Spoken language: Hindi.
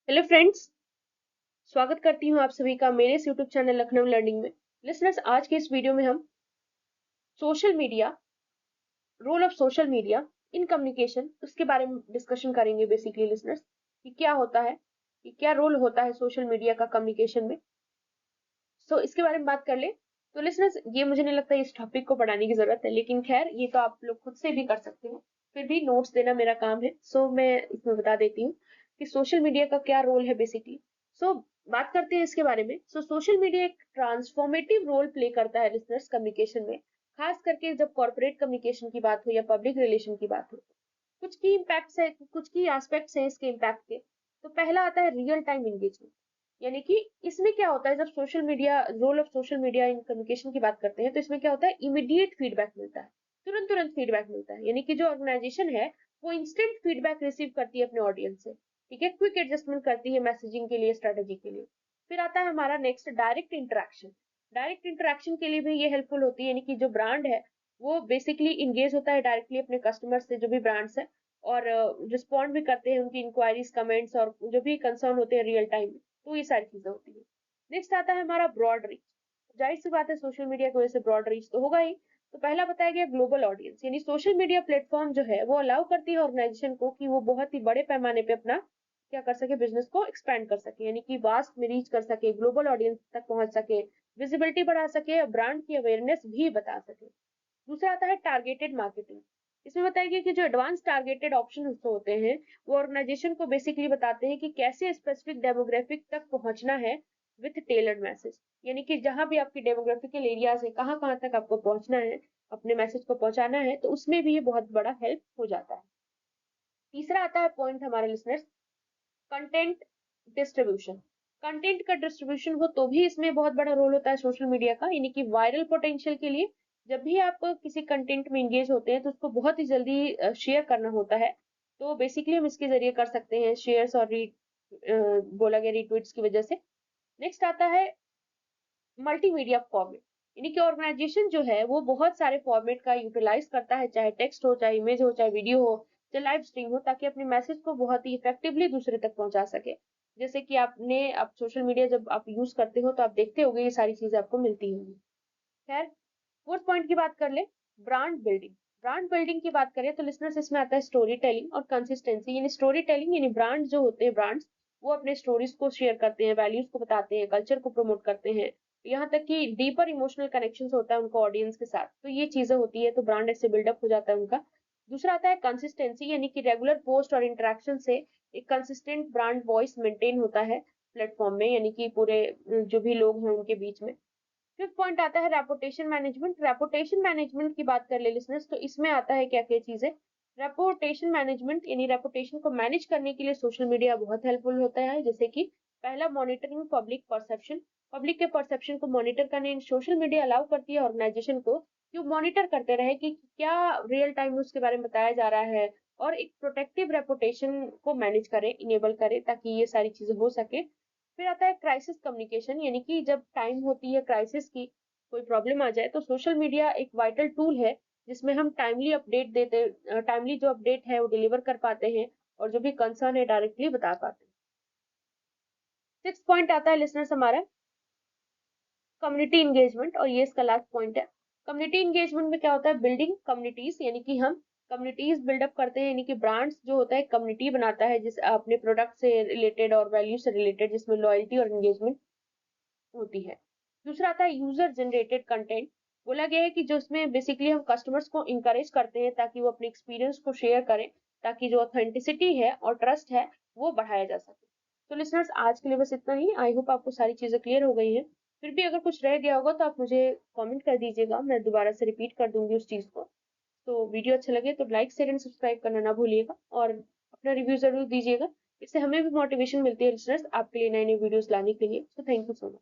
हेलो फ्रेंड्स, स्वागत करती हूँ आप सभी का मेरे इस यूट्यूब चैनल लखनऊ लर्निंग में। लिसनर्स, आज के इस वीडियो में हम social media, role of social media in communication, उसके बारे में डिस्कशन करेंगे। बेसिकली लिसनर्स, कि क्या होता है, कि क्या रोल होता है सोशल मीडिया का कम्युनिकेशन में। इसके बारे में बात कर ले तो लिसनर्स, ये मुझे नहीं लगता इस टॉपिक को पढ़ाने की जरूरत है, लेकिन खैर ये तो आप लोग खुद से भी कर सकते हो। फिर भी नोट्स देना मेरा काम है, मैं इसमें बता देती हूँ कि सोशल मीडिया का क्या रोल है बेसिकली। सो बात करते हैं इसके बारे में। सोशल मीडिया एक ट्रांसफॉर्मेटिव रोल प्ले करता है लिसनर्स कम्युनिकेशन में, खास करके जब कॉर्पोरेट कम्युनिकेशन की बात हो या पब्लिक रिलेशन की बात हो। कुछ की इम्पैक्ट्स है, कुछ की एस्पेक्ट्स हैं इसके इम्पैक्ट के। तो पहला आता है रियल टाइम एंगेजमेंट, यानी कि इसमें क्या होता है जब social media, role of social media in communication की बात करते हैं, तो इसमें क्या होता है, इमीडिएट फीडबैक मिलता है, तुरंत तुरंत फीडबैक मिलता है। यानी कि जो ऑर्गेनाइजेशन है वो इंस्टेंट फीडबैक रिसीव करती है अपने ऑडियंस से। ठीक है, क्विक एडजस्टमेंट करती है मैसेजिंग के लिए, स्ट्रेटेजी के लिए। फिर आता है हमारा next, direct interaction. Direct interaction के लिए भी ये हेल्पफुल होती है, यानी कि जो ब्रांड है वो बेसिकली इंगेज होता है डायरेक्टली अपने कस्टमर से, जो भी ब्रांड्स है, और रिस्पॉन्ड भी करते हैं उनकी इंक्वायरीज, कमेंट्स और जो भी कंसर्न होते हैं रियल टाइम में। तो ये सारी चीजें होती है। नेक्स्ट आता है हमारा ब्रॉड रीच। जाहिर सी बात है, सोशल मीडिया की वजह से ब्रॉड रीच तो होगा ही। तो पहला बताया गया ग्लोबल ऑडियंस, यानी सोशल मीडिया प्लेटफॉर्म जो है वो अलाउ करती है ऑर्गेनाइजेशन को कि वो बहुत ही बड़े पैमाने पे अपना क्या कर सके, बिजनेस को एक्सपेंड कर सके, यानी कि वास्ट में रीच कर सके, ग्लोबल ऑडियंस तक पहुंच सके, विजिबिलिटी बढ़ा सके और ब्रांड की अवेयरनेस भी बता सके। दूसरा आता है टारगेटेड मार्केटिंग। इसमें बताया गया कि जो एडवांस टारगेटेड ऑप्शन होते हैं वो ऑर्गेनाइजेशन को बेसिकली बताते हैं कि कैसे स्पेसिफिक डेमोग्राफिक तक पहुंचना है विथ टेलर्ड मैसेज। यानी कि जहां भी आपकी डेमोग्राफिकल एरियाज है, कहाँ कहाँ तक आपको पहुंचना है, अपने मैसेज को पहुंचाना है, तो उसमें भी ये बहुत बड़ा हेल्प हो जाता है। तीसरा आता है पॉइंट हमारे लिसनर्स, कंटेंट डिस्ट्रीब्यूशन। कंटेंट का डिस्ट्रीब्यूशन हो तो भी इसमें बहुत बड़ा रोल होता है सोशल मीडिया का, यानी कि वायरल पोटेंशियल के लिए जब भी आप किसी कंटेंट में एंगेज होते हैं तो उसको बहुत ही जल्दी शेयर करना होता है। तो बेसिकली हम इसके जरिए कर सकते हैं शेयर्स और बोला गया रीट्वीट्स की वजह से। नेक्स्ट आता है मल्टीमीडिया फॉर्मेट, यानी कि ऑर्गेनाइजेशन जो है वो बहुत सारे फॉर्मेट का यूटिलाइज करता है, चाहे टेक्स्ट हो, चाहे इमेज हो, चाहे वीडियो हो, चाहे लाइव स्ट्रीम हो, ताकि अपने मैसेज को बहुत ही इफेक्टिवली दूसरे तक पहुंचा सके। जैसे कि आप सोशल मीडिया जब आप यूज करते हो तो आप देखते होंगे ये सारी चीजें आपको मिलती होंगी। खैर, फोर्थ पॉइंट की बात कर ले, ब्रांड बिल्डिंग। ब्रांड बिल्डिंग की बात करें तो लिसनर्स, इसमें आता है स्टोरी टेलिंग और कंसिस्टेंसी। यानी स्टोरी टेलिंग, यानी ब्रांड जो होते हैं, ब्रांड्स वो अपने स्टोरीज को शेयर करते हैं, वैल्यूज को बताते हैं, कल्चर को प्रमोट करते हैं, यहाँ तक कि डीपर इमोशनल कनेक्शन होता है उनका ऑडियंस के साथ। तो ये चीजें होती है, तो ब्रांड ऐसे बिल्डअप हो जाता है उनका। दूसरा आता है कंसिस्टेंसी, यानी कि रेगुलर पोस्ट और इंटरेक्शन से एक कंसिस्टेंट ब्रांड वॉइस मेंटेन होता है प्लेटफॉर्म में, यानी कि पूरे जो भी लोग हैं उनके बीच में। फिफ्थ पॉइंट आता है रेपुटेशन मैनेजमेंट। रेपुटेशन मैनेजमेंट की बात कर ले लिसनर्स, तो इसमें आता है क्या क्या चीजें। रेपुटेशन मैनेजमेंट, यानी रेपुटेशन को मैनेज करने के लिए सोशल मीडिया बहुत हेल्पफुल होता है। जैसे कि पहला, मॉनिटरिंग पब्लिक परसेप्शन। पब्लिक के परसेप्शन को मॉनिटर करने सोशल मीडिया अलाउ करती है ऑर्गेनाइजेशन को कि वो मॉनिटर करते रहे कि क्या रियल टाइम में उसके बारे में बताया जा रहा है, और एक प्रोटेक्टिव रेपुटेशन को मैनेज करे, इनेबल करे, ताकि ये सारी चीजें हो सके। फिर आता है क्राइसिस कम्युनिकेशन, यानी कि जब टाइम होती है क्राइसिस की, कोई प्रॉब्लम आ जाए, तो सोशल मीडिया एक वाइटल टूल है जिसमें हम टाइमली अपडेट देते, टाइमली जो अपडेट है वो डिलीवर कर पाते हैं, और जो भी कंसर्न है डायरेक्टली बता पाते हैं। सिक्स पॉइंट आता है लिसनर्स हमारा, कम्युनिटी इंगेजमेंट, और ये इसका लास्ट पॉइंट है। कम्युनिटी इंगेजमेंट में क्या होता है, बिल्डिंग कम्युनिटीज, यानी कि हम कम्युनिटीज बिल्डअप करते हैं, यानी कि ब्रांड्स जो होता है कम्युनिटी बनाता है जिस अपने प्रोडक्ट से रिलेटेड और वैल्यू से रिलेटेड, जिसमें लॉयल्टी और एंगेजमेंट होती है। दूसरा आता है यूजर जनरेटेड कंटेंट। बोला गया है कि जो इसमें बेसिकली हम कस्टमर्स को इंकरेज करते हैं ताकि वो अपने एक्सपीरियंस को शेयर करें, ताकि जो ऑथेंटिसिटी है और ट्रस्ट है वो बढ़ाया जा सके। तो लिसनर्स, आज के लिए बस इतना ही। आई होप आपको सारी चीजें क्लियर हो गई हैं। फिर भी अगर कुछ रह गया होगा तो आप मुझे कमेंट कर दीजिएगा, मैं दोबारा से रिपीट कर दूंगी उस चीज को। तो वीडियो अच्छा लगे तो लाइक शेयर एंड सब्सक्राइब करना ना भूलिएगा, और अपना रिव्यू जरूर दीजिएगा। इससे हमें भी मोटिवेशन मिलती है लिसनर्स, आपके लिए नए नए वीडियोस लाने के लिए। तो थैंक यू सो मच।